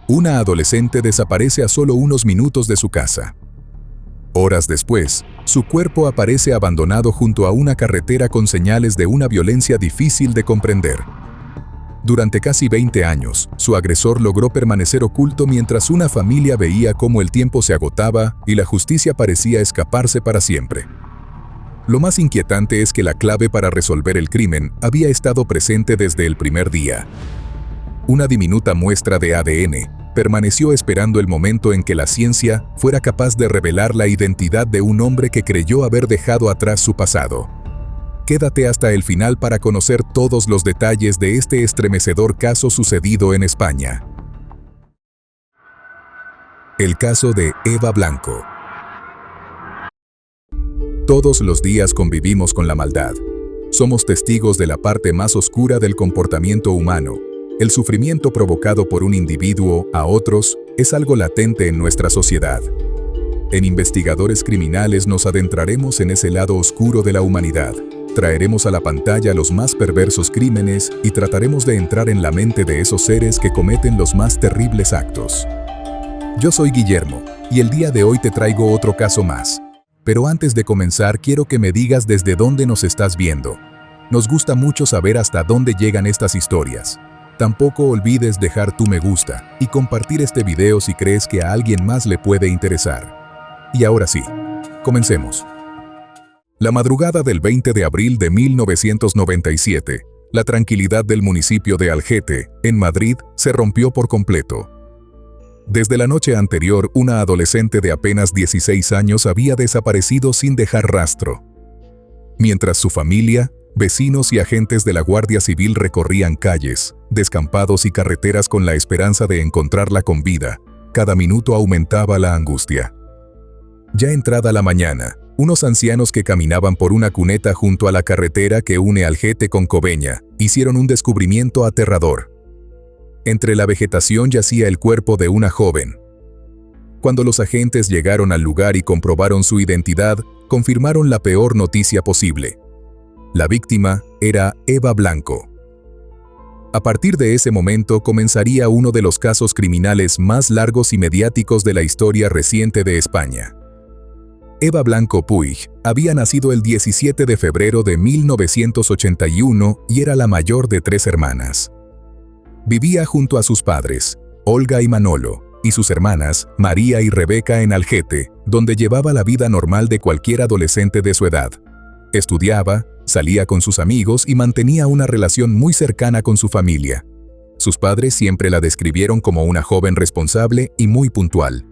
Una adolescente desaparece a solo unos minutos de su casa. Horas después, su cuerpo aparece abandonado junto a una carretera con señales de una violencia difícil de comprender. Durante casi 20 años, su agresor logró permanecer oculto mientras una familia veía cómo el tiempo se agotaba y la justicia parecía escaparse para siempre. Lo más inquietante es que la clave para resolver el crimen había estado presente desde el primer día. Una diminuta muestra de ADN permaneció esperando el momento en que la ciencia fuera capaz de revelar la identidad de un hombre que creyó haber dejado atrás su pasado. Quédate hasta el final para conocer todos los detalles de este estremecedor caso sucedido en España. El caso de Eva Blanco. Todos los días convivimos con la maldad. Somos testigos de la parte más oscura del comportamiento humano. El sufrimiento provocado por un individuo a otros es algo latente en nuestra sociedad. En Investigadores Criminales nos adentraremos en ese lado oscuro de la humanidad. Traeremos a la pantalla los más perversos crímenes y trataremos de entrar en la mente de esos seres que cometen los más terribles actos. Yo soy Guillermo, y el día de hoy te traigo otro caso más. Pero antes de comenzar, quiero que me digas desde dónde nos estás viendo. Nos gusta mucho saber hasta dónde llegan estas historias. Tampoco olvides dejar tu me gusta y compartir este video si crees que a alguien más le puede interesar. Y ahora sí, comencemos. La madrugada del 20 de abril de 1997, la tranquilidad del municipio de Algete, en Madrid, se rompió por completo. Desde la noche anterior, una adolescente de apenas 16 años había desaparecido sin dejar rastro. Mientras su familia, vecinos y agentes de la Guardia Civil recorrían calles, descampados y carreteras con la esperanza de encontrarla con vida, cada minuto aumentaba la angustia. Ya entrada la mañana, unos ancianos que caminaban por una cuneta junto a la carretera que une Algete con Cobeña, hicieron un descubrimiento aterrador. Entre la vegetación yacía el cuerpo de una joven. Cuando los agentes llegaron al lugar y comprobaron su identidad, confirmaron la peor noticia posible. La víctima era Eva Blanco. A partir de ese momento comenzaría uno de los casos criminales más largos y mediáticos de la historia reciente de España. Eva Blanco Puig había nacido el 17 de febrero de 1981 y era la mayor de 3 hermanas. Vivía junto a sus padres, Olga y Manolo, y sus hermanas, María y Rebeca, en Algete, donde llevaba la vida normal de cualquier adolescente de su edad. Estudiaba, salía con sus amigos y mantenía una relación muy cercana con su familia. Sus padres siempre la describieron como una joven responsable y muy puntual.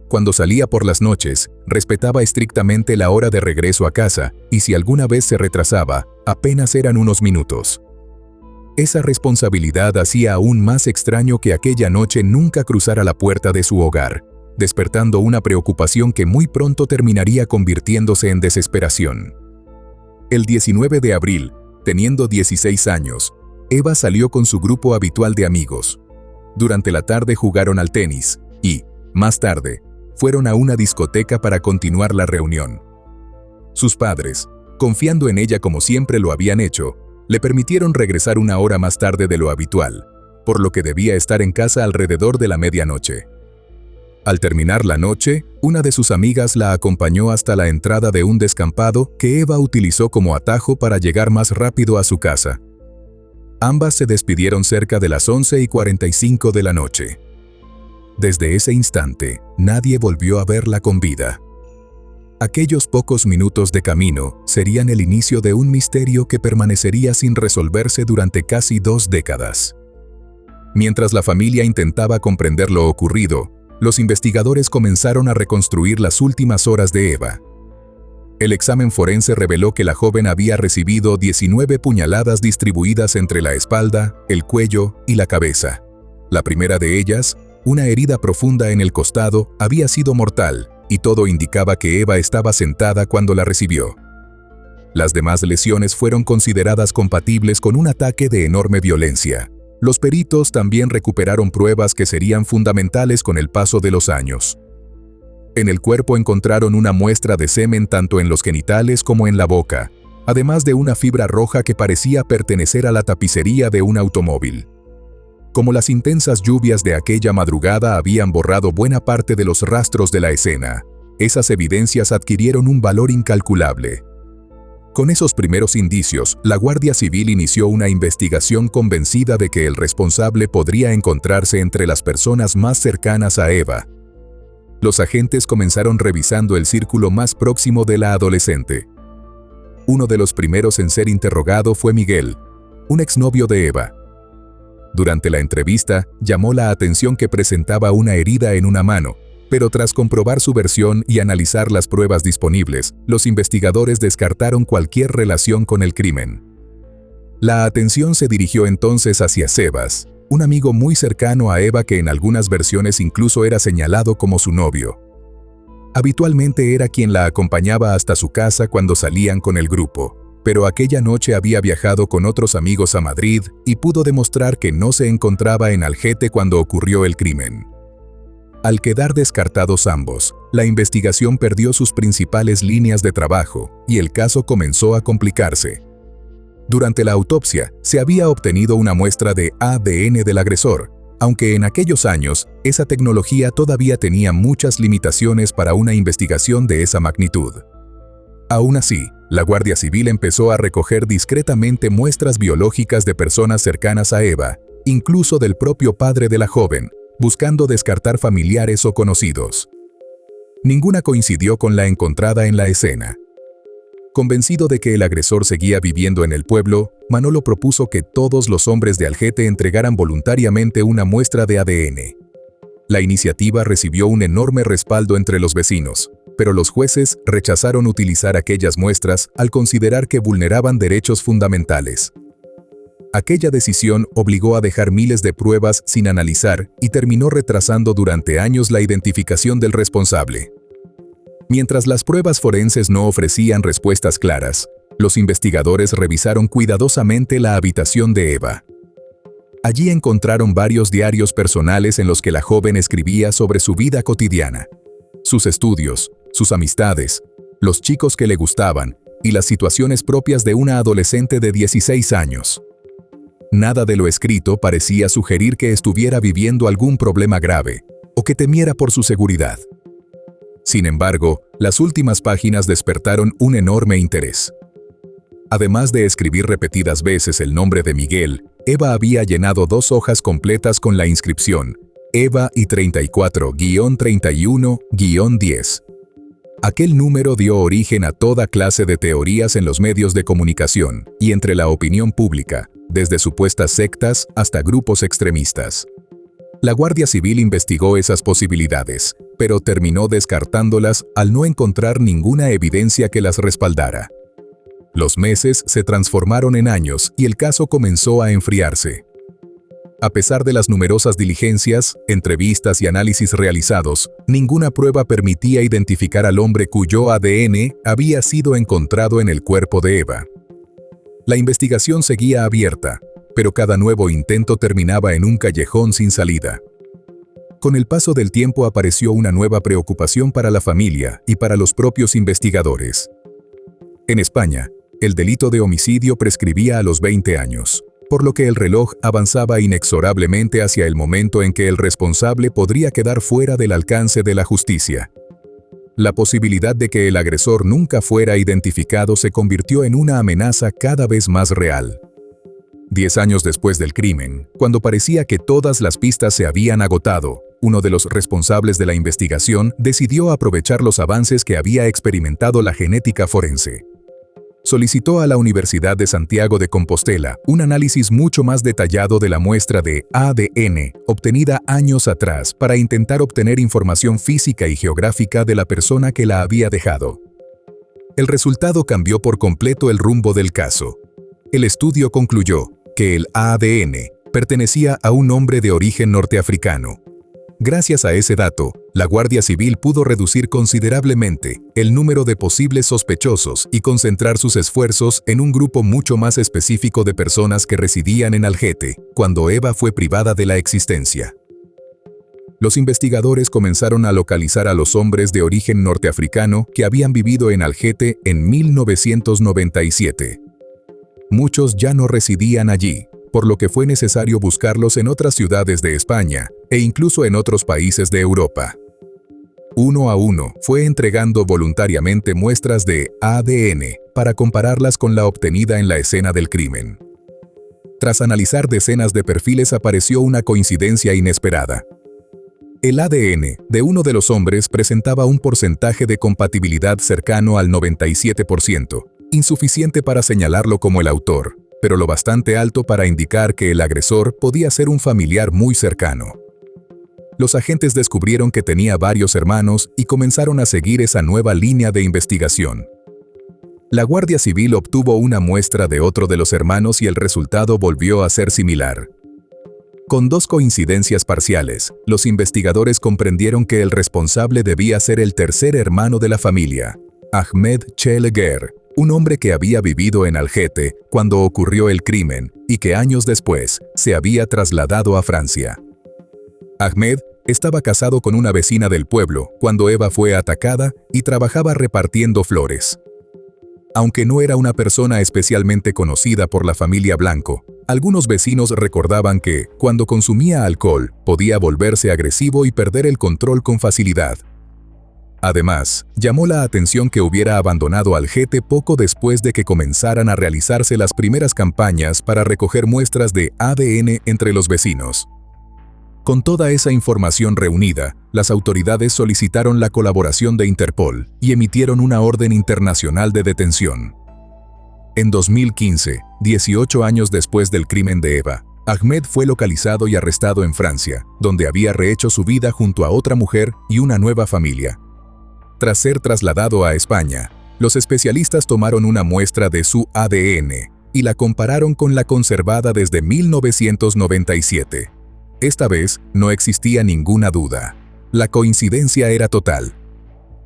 Cuando salía por las noches, respetaba estrictamente la hora de regreso a casa, y si alguna vez se retrasaba, apenas eran unos minutos. Esa responsabilidad hacía aún más extraño que aquella noche nunca cruzara la puerta de su hogar, despertando una preocupación que muy pronto terminaría convirtiéndose en desesperación. El 19 de abril, teniendo 16 años, Eva salió con su grupo habitual de amigos. Durante la tarde jugaron al tenis y, más tarde, fueron a una discoteca para continuar la reunión. Sus padres, confiando en ella como siempre lo habían hecho, le permitieron regresar una hora más tarde de lo habitual, por lo que debía estar en casa alrededor de la medianoche. Al terminar la noche, una de sus amigas la acompañó hasta la entrada de un descampado que Eva utilizó como atajo para llegar más rápido a su casa. Ambas se despidieron cerca de las 11:45 de la noche. Desde ese instante, nadie volvió a verla con vida. Aquellos pocos minutos de camino serían el inicio de un misterio que permanecería sin resolverse durante casi 2 décadas. Mientras la familia intentaba comprender lo ocurrido, los investigadores comenzaron a reconstruir las últimas horas de Eva. El examen forense reveló que la joven había recibido 19 puñaladas distribuidas entre la espalda, el cuello y la cabeza. La primera de ellas, una herida profunda en el costado, había sido mortal, y todo indicaba que Eva estaba sentada cuando la recibió. Las demás lesiones fueron consideradas compatibles con un ataque de enorme violencia. Los peritos también recuperaron pruebas que serían fundamentales con el paso de los años. En el cuerpo encontraron una muestra de semen tanto en los genitales como en la boca, además de una fibra roja que parecía pertenecer a la tapicería de un automóvil. Como las intensas lluvias de aquella madrugada habían borrado buena parte de los rastros de la escena, esas evidencias adquirieron un valor incalculable. Con esos primeros indicios, la Guardia Civil inició una investigación convencida de que el responsable podría encontrarse entre las personas más cercanas a Eva. Los agentes comenzaron revisando el círculo más próximo de la adolescente. Uno de los primeros en ser interrogado fue Miguel, un exnovio de Eva. Durante la entrevista, llamó la atención que presentaba una herida en una mano, pero tras comprobar su versión y analizar las pruebas disponibles, los investigadores descartaron cualquier relación con el crimen. La atención se dirigió entonces hacia Sebas, un amigo muy cercano a Eva que en algunas versiones incluso era señalado como su novio. Habitualmente era quien la acompañaba hasta su casa cuando salían con el grupo, pero aquella noche había viajado con otros amigos a Madrid y pudo demostrar que no se encontraba en Algete cuando ocurrió el crimen. Al quedar descartados ambos, la investigación perdió sus principales líneas de trabajo y el caso comenzó a complicarse. Durante la autopsia, se había obtenido una muestra de ADN del agresor, aunque en aquellos años, esa tecnología todavía tenía muchas limitaciones para una investigación de esa magnitud. Aún así, la Guardia Civil empezó a recoger discretamente muestras biológicas de personas cercanas a Eva, incluso del propio padre de la joven, buscando descartar familiares o conocidos. Ninguna coincidió con la encontrada en la escena. Convencido de que el agresor seguía viviendo en el pueblo, Manolo propuso que todos los hombres de Algete entregaran voluntariamente una muestra de ADN. La iniciativa recibió un enorme respaldo entre los vecinos, pero los jueces rechazaron utilizar aquellas muestras al considerar que vulneraban derechos fundamentales. Aquella decisión obligó a dejar miles de pruebas sin analizar y terminó retrasando durante años la identificación del responsable. Mientras las pruebas forenses no ofrecían respuestas claras, los investigadores revisaron cuidadosamente la habitación de Eva. Allí encontraron varios diarios personales en los que la joven escribía sobre su vida cotidiana, sus estudios, sus amistades, los chicos que le gustaban y las situaciones propias de una adolescente de 16 años. Nada de lo escrito parecía sugerir que estuviera viviendo algún problema grave o que temiera por su seguridad. Sin embargo, las últimas páginas despertaron un enorme interés. Además de escribir repetidas veces el nombre de Miguel, Eva había llenado 2 hojas completas con la inscripción Eva y 34-31-10. Aquel número dio origen a toda clase de teorías en los medios de comunicación y entre la opinión pública, desde supuestas sectas hasta grupos extremistas. La Guardia Civil investigó esas posibilidades, pero terminó descartándolas al no encontrar ninguna evidencia que las respaldara. Los meses se transformaron en años y el caso comenzó a enfriarse. A pesar de las numerosas diligencias, entrevistas y análisis realizados, ninguna prueba permitía identificar al hombre cuyo ADN había sido encontrado en el cuerpo de Eva. La investigación seguía abierta, pero cada nuevo intento terminaba en un callejón sin salida. Con el paso del tiempo apareció una nueva preocupación para la familia y para los propios investigadores. En España, el delito de homicidio prescribía a los 20 años. Por lo que el reloj avanzaba inexorablemente hacia el momento en que el responsable podría quedar fuera del alcance de la justicia. La posibilidad de que el agresor nunca fuera identificado se convirtió en una amenaza cada vez más real. 10 años después del crimen, cuando parecía que todas las pistas se habían agotado, uno de los responsables de la investigación decidió aprovechar los avances que había experimentado la genética forense. Solicitó a la Universidad de Santiago de Compostela un análisis mucho más detallado de la muestra de ADN obtenida años atrás para intentar obtener información física y geográfica de la persona que la había dejado. El resultado cambió por completo el rumbo del caso. El estudio concluyó que el ADN pertenecía a un hombre de origen norteafricano. Gracias a ese dato, la Guardia Civil pudo reducir considerablemente el número de posibles sospechosos y concentrar sus esfuerzos en un grupo mucho más específico de personas que residían en Algete, cuando Eva fue privada de la existencia. Los investigadores comenzaron a localizar a los hombres de origen norteafricano que habían vivido en Algete en 1997. Muchos ya no residían allí, por lo que fue necesario buscarlos en otras ciudades de España e incluso en otros países de Europa. Uno a uno fue entregando voluntariamente muestras de ADN para compararlas con la obtenida en la escena del crimen. Tras analizar decenas de perfiles apareció una coincidencia inesperada. El ADN de uno de los hombres presentaba un porcentaje de compatibilidad cercano al 97%, insuficiente para señalarlo como el autor, pero lo bastante alto para indicar que el agresor podía ser un familiar muy cercano. Los agentes descubrieron que tenía varios hermanos y comenzaron a seguir esa nueva línea de investigación. La Guardia Civil obtuvo una muestra de otro de los hermanos y el resultado volvió a ser similar. Con dos coincidencias parciales, los investigadores comprendieron que el responsable debía ser el tercer hermano de la familia, Ahmed Cheleguer, un hombre que había vivido en Algete cuando ocurrió el crimen y que años después se había trasladado a Francia. Ahmed estaba casado con una vecina del pueblo cuando Eva fue atacada y trabajaba repartiendo flores. Aunque no era una persona especialmente conocida por la familia Blanco, algunos vecinos recordaban que, cuando consumía alcohol, podía volverse agresivo y perder el control con facilidad. Además, llamó la atención que hubiera abandonado Algete poco después de que comenzaran a realizarse las primeras campañas para recoger muestras de ADN entre los vecinos. Con toda esa información reunida, las autoridades solicitaron la colaboración de Interpol y emitieron una orden internacional de detención. En 2015, 18 años después del crimen de Eva, Ahmed fue localizado y arrestado en Francia, donde había rehecho su vida junto a otra mujer y una nueva familia. Tras ser trasladado a España, los especialistas tomaron una muestra de su ADN y la compararon con la conservada desde 1997. Esta vez no existía ninguna duda. La coincidencia era total.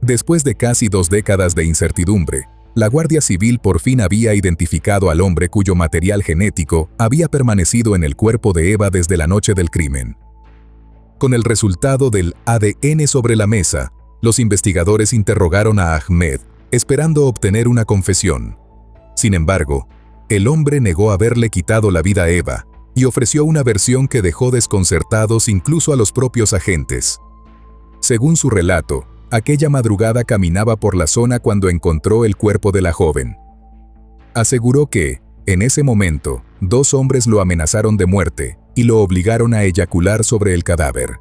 Después de casi 2 décadas de incertidumbre, la Guardia Civil por fin había identificado al hombre cuyo material genético había permanecido en el cuerpo de Eva desde la noche del crimen. Con el resultado del ADN sobre la mesa, los investigadores interrogaron a Ahmed, esperando obtener una confesión. Sin embargo, el hombre negó haberle quitado la vida a Eva y ofreció una versión que dejó desconcertados incluso a los propios agentes. Según su relato, aquella madrugada caminaba por la zona cuando encontró el cuerpo de la joven. Aseguró que, en ese momento, 2 hombres lo amenazaron de muerte y lo obligaron a eyacular sobre el cadáver.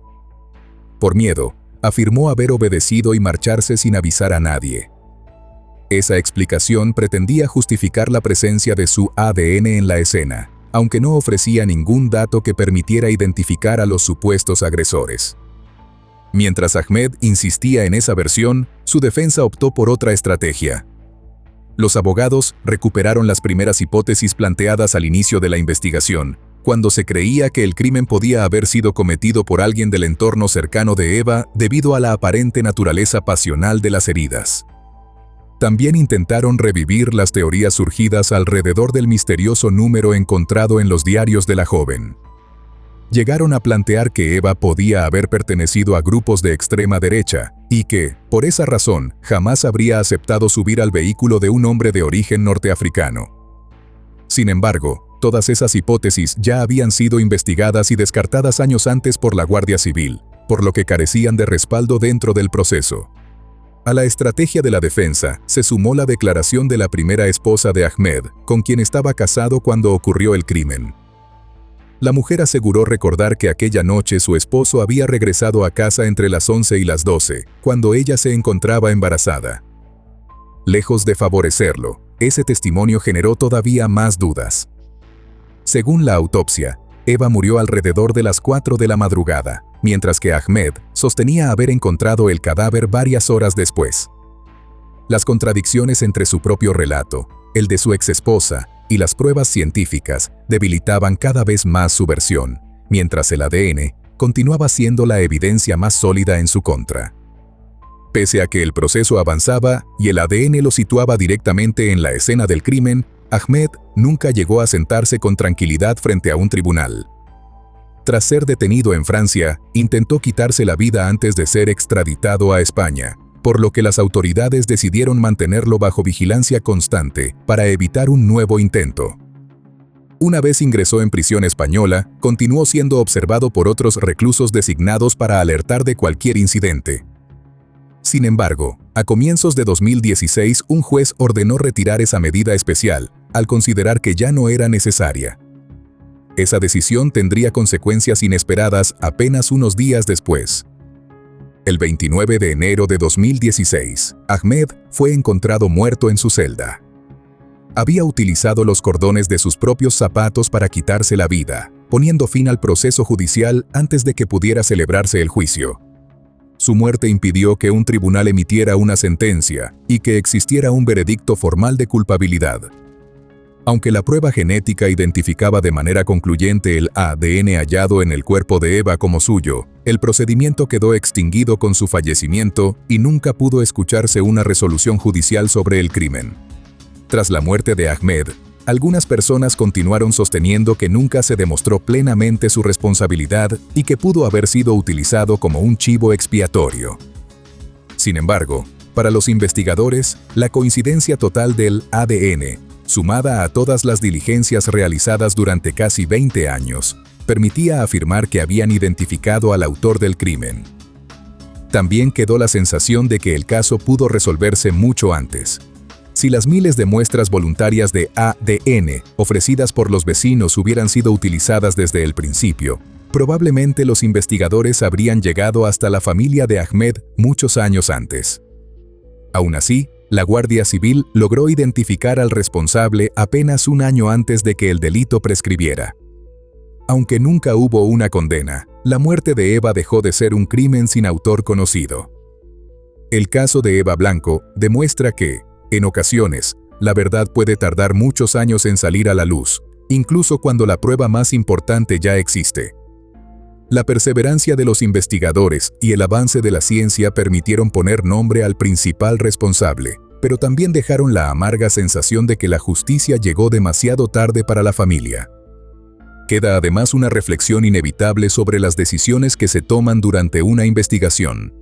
Por miedo, afirmó haber obedecido y marcharse sin avisar a nadie. Esa explicación pretendía justificar la presencia de su ADN en la escena, aunque no ofrecía ningún dato que permitiera identificar a los supuestos agresores. Mientras Ahmed insistía en esa versión, su defensa optó por otra estrategia. Los abogados recuperaron las primeras hipótesis planteadas al inicio de la investigación, cuando se creía que el crimen podía haber sido cometido por alguien del entorno cercano de Eva debido a la aparente naturaleza pasional de las heridas. También intentaron revivir las teorías surgidas alrededor del misterioso número encontrado en los diarios de la joven. Llegaron a plantear que Eva podía haber pertenecido a grupos de extrema derecha y que, por esa razón, jamás habría aceptado subir al vehículo de un hombre de origen norteafricano. Sin embargo, todas esas hipótesis ya habían sido investigadas y descartadas años antes por la Guardia Civil, por lo que carecían de respaldo dentro del proceso. A la estrategia de la defensa se sumó la declaración de la primera esposa de Ahmed, con quien estaba casado cuando ocurrió el crimen. La mujer aseguró recordar que aquella noche su esposo había regresado a casa entre las 11 y las 12, cuando ella se encontraba embarazada. Lejos de favorecerlo, ese testimonio generó todavía más dudas. Según la autopsia, Eva murió alrededor de las 4 de la madrugada, mientras que Ahmed sostenía haber encontrado el cadáver varias horas después. Las contradicciones entre su propio relato, el de su exesposa y las pruebas científicas debilitaban cada vez más su versión, mientras el ADN continuaba siendo la evidencia más sólida en su contra. Pese a que el proceso avanzaba y el ADN lo situaba directamente en la escena del crimen, Ahmed nunca llegó a sentarse con tranquilidad frente a un tribunal. Tras ser detenido en Francia, intentó quitarse la vida antes de ser extraditado a España, por lo que las autoridades decidieron mantenerlo bajo vigilancia constante para evitar un nuevo intento. Una vez ingresó en prisión española, continuó siendo observado por otros reclusos designados para alertar de cualquier incidente. Sin embargo, a comienzos de 2016 un juez ordenó retirar esa medida especial, al considerar que ya no era necesaria. Esa decisión tendría consecuencias inesperadas apenas unos días después. El 29 de enero de 2016, Ahmed fue encontrado muerto en su celda. Había utilizado los cordones de sus propios zapatos para quitarse la vida, poniendo fin al proceso judicial antes de que pudiera celebrarse el juicio. Su muerte impidió que un tribunal emitiera una sentencia y que existiera un veredicto formal de culpabilidad. Aunque la prueba genética identificaba de manera concluyente el ADN hallado en el cuerpo de Eva como suyo, el procedimiento quedó extinguido con su fallecimiento y nunca pudo escucharse una resolución judicial sobre el crimen. Tras la muerte de Ahmed, algunas personas continuaron sosteniendo que nunca se demostró plenamente su responsabilidad y que pudo haber sido utilizado como un chivo expiatorio. Sin embargo, para los investigadores, la coincidencia total del ADN, sumada a todas las diligencias realizadas durante casi 20 años, permitía afirmar que habían identificado al autor del crimen. También quedó la sensación de que el caso pudo resolverse mucho antes. Si las miles de muestras voluntarias de ADN ofrecidas por los vecinos hubieran sido utilizadas desde el principio, probablemente los investigadores habrían llegado hasta la familia de Ahmed muchos años antes. Aún así, la Guardia Civil logró identificar al responsable apenas un año antes de que el delito prescribiera. Aunque nunca hubo una condena, la muerte de Eva dejó de ser un crimen sin autor conocido. El caso de Eva Blanco demuestra que, en ocasiones, la verdad puede tardar muchos años en salir a la luz, incluso cuando la prueba más importante ya existe. La perseverancia de los investigadores y el avance de la ciencia permitieron poner nombre al principal responsable, pero también dejaron la amarga sensación de que la justicia llegó demasiado tarde para la familia. Queda además una reflexión inevitable sobre las decisiones que se toman durante una investigación.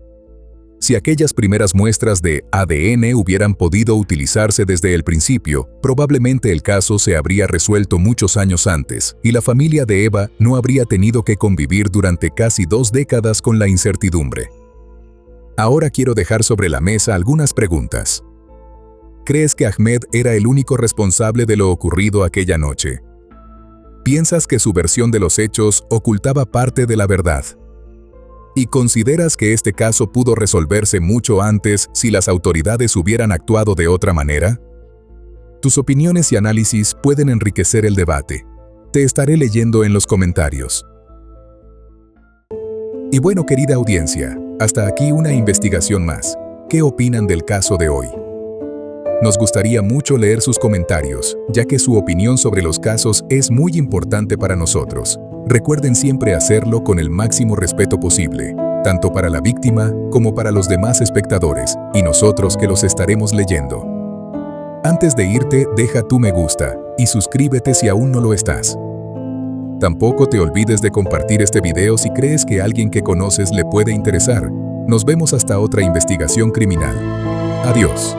Si aquellas primeras muestras de ADN hubieran podido utilizarse desde el principio, probablemente el caso se habría resuelto muchos años antes y la familia de Eva no habría tenido que convivir durante casi 2 décadas con la incertidumbre. Ahora quiero dejar sobre la mesa algunas preguntas. ¿Crees que Ahmed era el único responsable de lo ocurrido aquella noche? ¿Piensas que su versión de los hechos ocultaba parte de la verdad? ¿Y consideras que este caso pudo resolverse mucho antes si las autoridades hubieran actuado de otra manera? Tus opiniones y análisis pueden enriquecer el debate. Te estaré leyendo en los comentarios. Y bueno, querida audiencia, hasta aquí una investigación más. ¿Qué opinan del caso de hoy? Nos gustaría mucho leer sus comentarios, ya que su opinión sobre los casos es muy importante para nosotros. Recuerden siempre hacerlo con el máximo respeto posible, tanto para la víctima como para los demás espectadores, y nosotros que los estaremos leyendo. Antes de irte, deja tu me gusta y suscríbete si aún no lo estás. Tampoco te olvides de compartir este video si crees que a alguien que conoces le puede interesar. Nos vemos hasta otra investigación criminal. Adiós.